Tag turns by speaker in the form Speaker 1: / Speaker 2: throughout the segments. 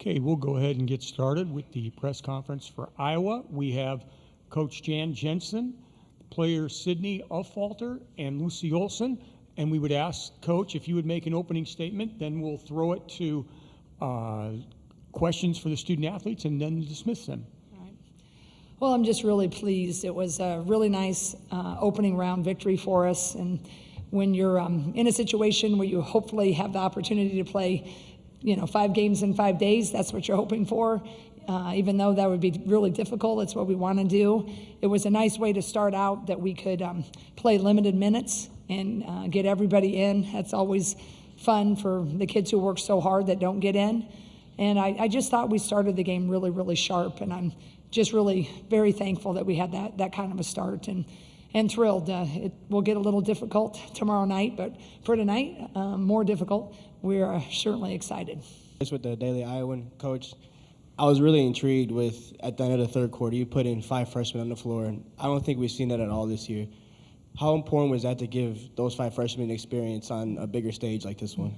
Speaker 1: Okay, we'll go ahead and get started with the press conference for Iowa. We have Coach Jan Jensen, players Sydney Uffalter and Lucy Olson, and we would ask, Coach, if you would make an opening statement, then we'll throw it to questions for the student athletes and then dismiss them.
Speaker 2: All right. Well, I'm just really pleased. It was a really nice opening round victory for us, and when you're in a situation where you hopefully have the opportunity to play 5 games in 5 days, that's what you're hoping for. Even though that would be really difficult, it's what we want to do. It was a nice way to start out that we could play limited minutes and get everybody in. That's always fun for the kids who work so hard that don't get in. And I just thought we started the game really, really sharp, and I'm just really very thankful that we had that kind of a start and thrilled. It will get a little difficult tomorrow night, but for tonight, more difficult. We're certainly excited.
Speaker 3: With the Daily Iowan, Coach, I was really intrigued with, at the end of the third quarter, you put in 5 freshmen on the floor, and I don't think we've seen that at all this year. How important was that to give those 5 freshmen experience on a bigger stage like this one?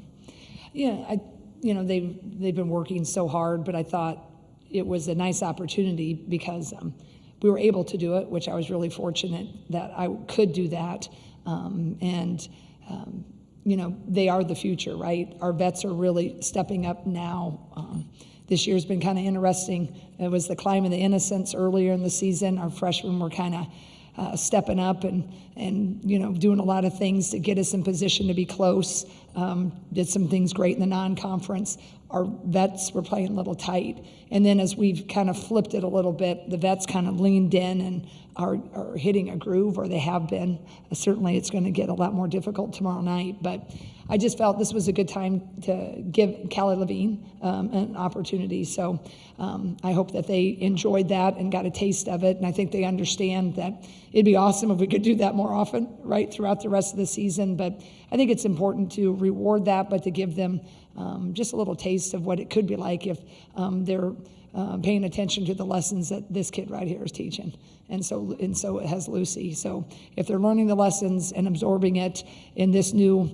Speaker 2: Yeah, they've been working so hard, but I thought it was a nice opportunity because we were able to do it, which I was really fortunate that I could do that. They are the future, right? Our vets are really stepping up now. This year's been kind of interesting. It was the climb of the innocence earlier in the season. Our freshmen were kind of stepping up and doing a lot of things to get us in position to be close. Did some things great in the non-conference. Our vets were playing a little tight. And then as we've kind of flipped it a little bit, the vets kind of leaned in and are hitting a groove, or they have been. Certainly it's going to get a lot more difficult tomorrow night. But I just felt this was a good time to give Callie Levine an opportunity. So I hope that they enjoyed that and got a taste of it. And I think they understand that it'd be awesome if we could do that more often, right, throughout the rest of the season. But I think it's important to reward that, but to give them just a little taste of what it could be like if they're paying attention to the lessons that this kid right here is teaching. And so it has Lucy. So if they're learning the lessons and absorbing it in this new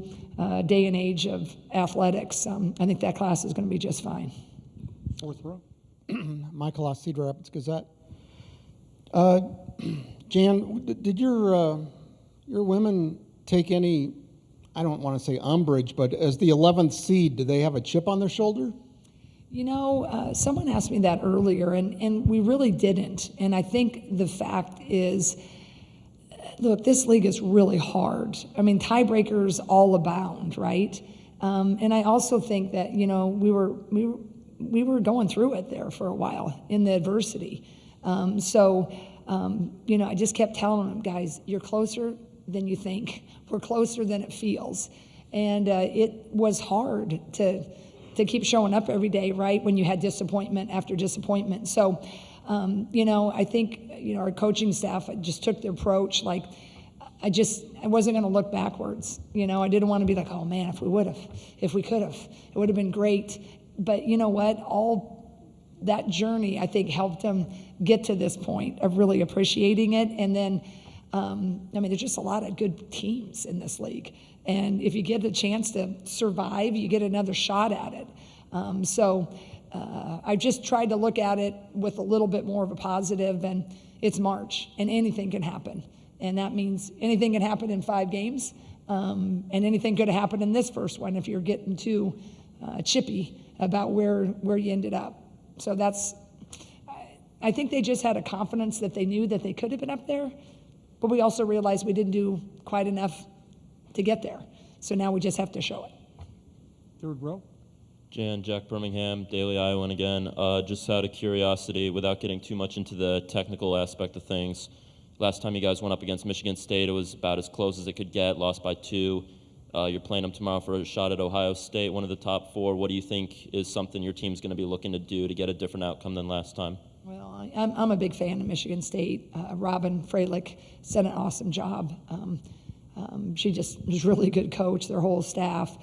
Speaker 2: day and age of athletics, I think that class is going to be just fine.
Speaker 1: Fourth row.
Speaker 4: Michael Oss, Cedar Rapids Gazette. Jan, did your women take any, I don't want to say umbrage, but as the 11th seed, do they have a chip on their shoulder?
Speaker 2: Someone asked me that earlier, and we really didn't. And I think the fact is, look, this league is really hard. I mean, tiebreakers all abound, right? And I also think that, we were going through it there for a while in the adversity. I just kept telling them, guys, you're closer than you think. We're closer than it feels. And it was hard to keep showing up every day, right, when you had disappointment after disappointment. So, I think, our coaching staff just took the approach, like, I wasn't going to look backwards. I didn't want to be like, oh, man, if we could have, it would have been great. But you know what? All that journey, I think, helped them get to this point of really appreciating it. And then, there's just a lot of good teams in this league. And if you get a chance to survive, you get another shot at it. I just tried to look at it with a little bit more of a positive, and it's March, and anything can happen. And that means anything can happen in 5 games, and anything could happen in this first one if you're getting too chippy about where you ended up. So I think they just had a confidence that they knew that they could have been up there, but we also realized we didn't do quite enough to get there. So now we just have to show it.
Speaker 1: Third row.
Speaker 5: Jack Birmingham, Daily Iowan again. Just out of curiosity, without getting too much into the technical aspect of things, last time you guys went up against Michigan State, it was about as close as it could get, lost by 2. You're playing them tomorrow for a shot at Ohio State, one of the top 4. What do you think is something your team's going to be looking to do to get a different outcome than last time?
Speaker 2: Well, I'm a big fan of Michigan State. Robin Freilich did an awesome job. She just was a really good coach, their whole staff.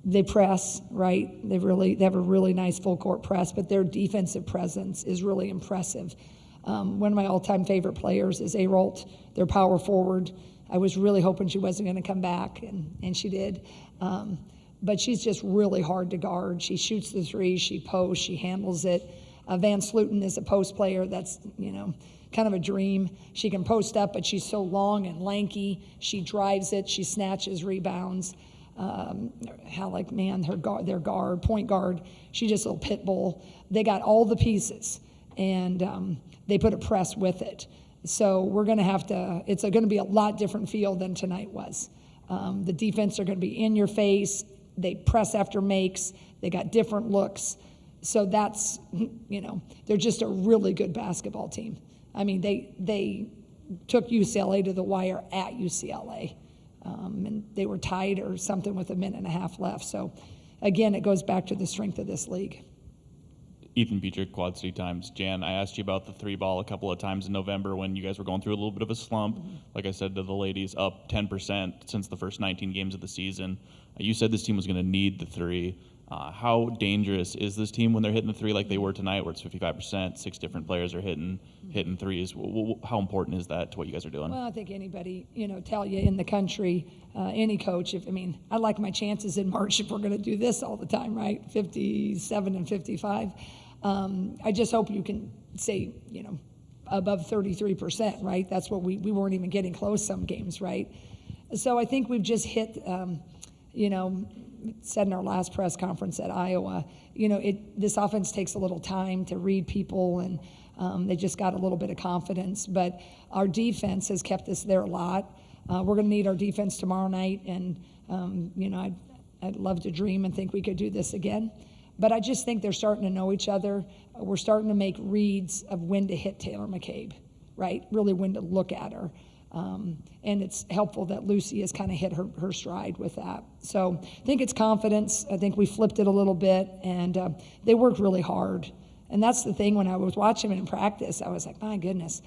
Speaker 2: They press, right? They have a really nice full court press, but their defensive presence is really impressive. One of my all-time favorite players is Arolt, their power forward. I was really hoping she wasn't going to come back, and she did. but she's just really hard to guard. She shoots the three, she posts, she handles it. Van Sluten is a post player that's, kind of a dream. She can post up, but she's so long and lanky. She drives it, she snatches rebounds. Their guard, point guard, she's just a little pit bull. They got all the pieces, and they put a press with it. So we're going to have to, it's going to be a lot different field than tonight was. The defense are going to be in your face. They press after makes. They got different looks. So that's, they're just a really good basketball team. I mean, they took UCLA to the wire at UCLA, and they were tied or something with a minute and a half left. So, again, it goes back to the strength of this league.
Speaker 6: Ethan Beecher, Quad City Times. Jan, I asked you about the three ball a couple of times in November when you guys were going through a little bit of a slump. Like I said to the ladies, up 10% since the first 19 games of the season. You said this team was going to need the three. How dangerous is this team when they're hitting the three like they were tonight, where it's 55%, 6 different players are hitting threes? How important is that to what you guys are doing?
Speaker 2: Well, I think anybody, tell you in the country, any coach, I like my chances in March if we're going to do this all the time, right? 57 and 55. I just hope you can say, above 33%, right? That's what we weren't even getting close some games, right? So I think we've just hit, said in our last press conference at Iowa, this offense takes a little time to read people, and they just got a little bit of confidence. But our defense has kept us there a lot. We're going to need our defense tomorrow night, and I'd love to dream and think we could do this again. But I just think they're starting to know each other. We're starting to make reads of when to hit Taylor McCabe, right? Really when to look at her. And it's helpful that Lucy has kind of hit her stride with that. So I think it's confidence. I think we flipped it a little bit, and they worked really hard. And that's the thing, when I was watching them in practice, I was like, my goodness.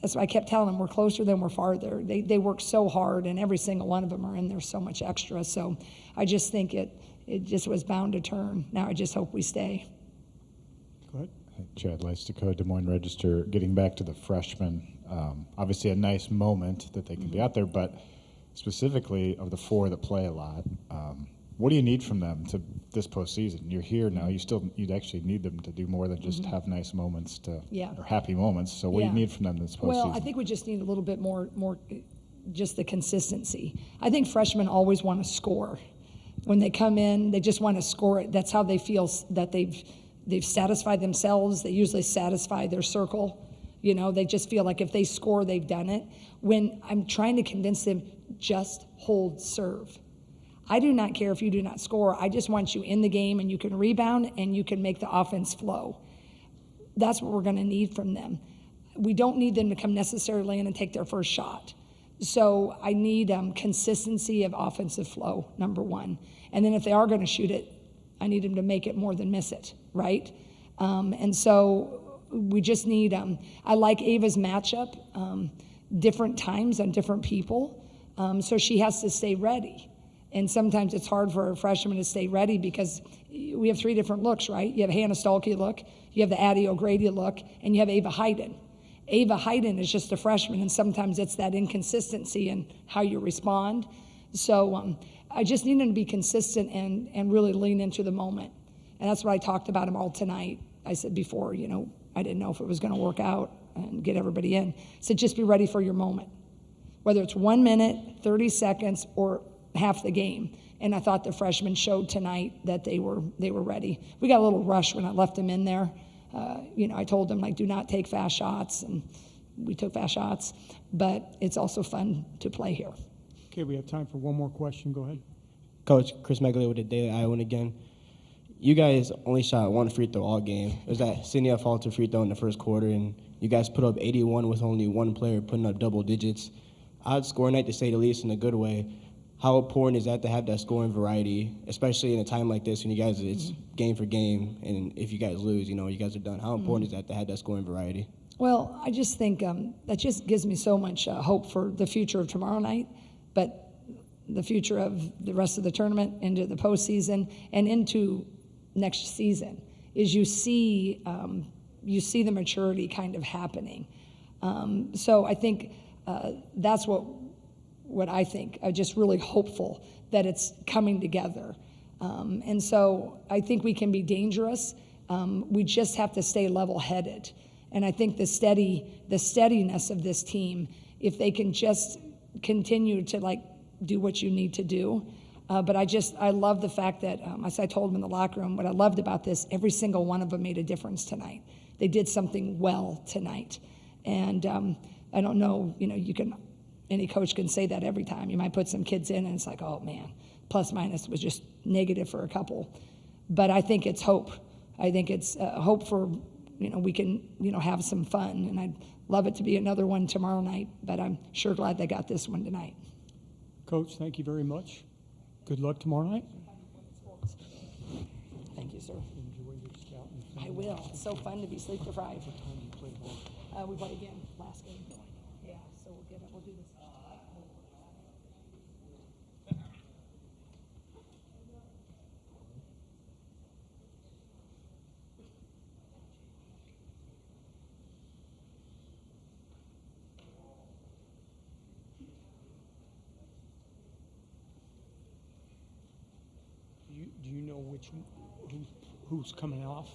Speaker 2: That's why I kept telling them we're closer than we're farther. They work so hard, and every single one of them are in there so much extra. So I just think it just was bound to turn. Now I just hope we stay.
Speaker 1: Go ahead.
Speaker 7: Chad Leistico, Des Moines Register. Getting back to the freshmen, obviously a nice moment that they can be out there, but specifically of the 4 that play a lot, what do you need from them to this postseason? You're here now. You'd actually need them to do more than just have nice moments or happy moments. So what do you need from them this postseason?
Speaker 2: Well, I think we just need a little bit more just the consistency. I think freshmen always want to score. When they come in, they just want to score it. That's how they feel that they've satisfied themselves. They usually satisfy their circle. They just feel like if they score, they've done it. When I'm trying to convince them, just hold serve. I do not care if you do not score. I just want you in the game, and you can rebound and you can make the offense flow. That's what we're going to need from them. We don't need them to come necessarily in and take their first shot. So I need consistency of offensive flow, number one. And then if they are going to shoot it, I need them to make it more than miss it, right? And so we just need, I like Ava's matchup, different times on different people. So she has to stay ready. And sometimes it's hard for a freshman to stay ready because we have 3 different looks, right? You have Hannah Stahlke look, you have the Addie O'Grady look, and you have Ava Hayden. Ava Hayden is just a freshman, and sometimes it's that inconsistency in how you respond. So I just need them to be consistent and really lean into the moment. And that's what I talked about them all tonight. I said before, I didn't know if it was going to work out and get everybody in. I said, just be ready for your moment. Whether it's 1 minute, 30 seconds, or half the game. And I thought the freshmen showed tonight that they were ready. We got a little rush when I left them in there. I told them, do not take fast shots, and we took fast shots. But it's also fun to play here.
Speaker 1: Okay, we have time for one more question. Go ahead.
Speaker 3: Coach, Chris Megley with the Daily Iowan again. You guys only shot 1 free throw all game. It was that Sydney Falter free throw in the first quarter, and you guys put up 81 with only 1 player putting up double digits. Odd score night, to say the least, in a good way. How important is that to have that scoring variety, especially in a time like this when you guys, it's game for game, and if you guys lose, you guys are done. How important is that to have that scoring variety?
Speaker 2: Well, I just think that just gives me so much hope for the future of tomorrow night, but the future of the rest of the tournament, into the postseason, and into next season, is you see the maturity kind of happening. So I think that's what what I think. I'm just really hopeful that it's coming together. And so I think we can be dangerous. We just have to stay level-headed. And I think the steadiness of this team, if they can just continue to like do what you need to do. But I love the fact that, as I told them in the locker room, what I loved about this, every single one of them made a difference tonight. They did something well tonight. And I don't know, any coach can say that every time. You might put some kids in and it's like, oh man, plus minus was just negative for a couple. But I think it's hope. I think it's hope for, we can, have some fun. And I'd love it to be another one tomorrow night, but I'm sure glad they got this one tonight.
Speaker 1: Coach, thank you very much. Good luck tomorrow night.
Speaker 2: Thank you, sir.
Speaker 1: Enjoy your scouting.
Speaker 2: I will. It's so fun to be sleep deprived. We play again last game. Yeah, so we'll do this.
Speaker 1: Do you know who's coming off?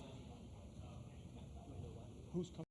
Speaker 1: Who's coming?